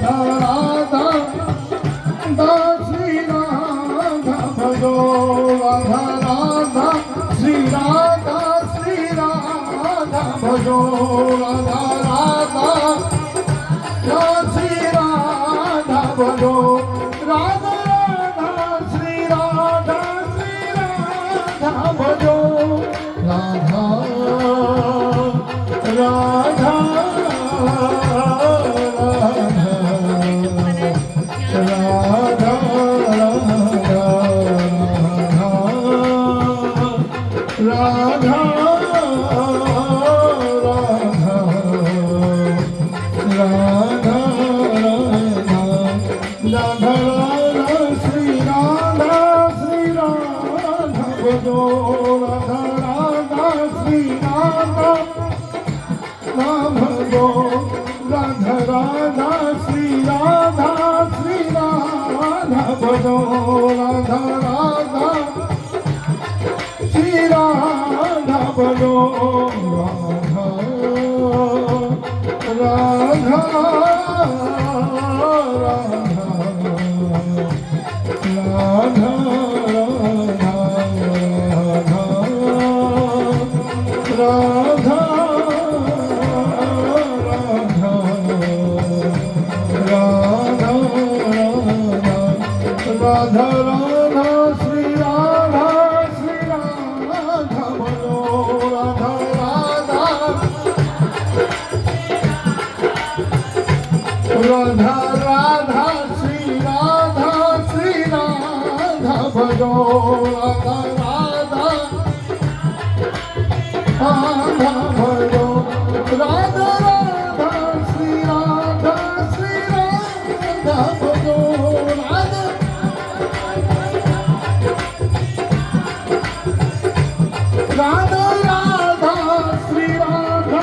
राधा श्री राधा भजो राधा राधा श्री राधा भजो राधा राधा श्री राधा भजो राधा राधा श्री राधा भजो राधा राधा राधा श्री राधा भजो राधा राधा श्री राधा भजो राधा राधा श्री राधा भजो राधा राधा श्री राधा भजो राधा राधा राधा श्री राधा भजो राधा राधा राधा राधा श्री राधा भजो राधा राधा भजो राधा राधा श्री राधा भजो राधा राधा राधा श्री राधा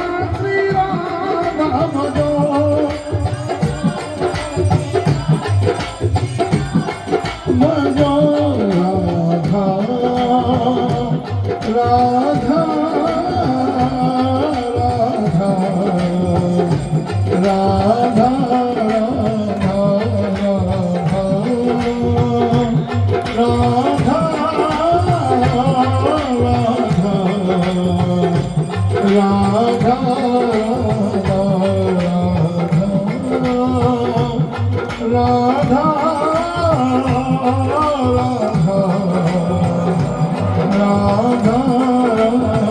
भजो भजो राधा राधा राधा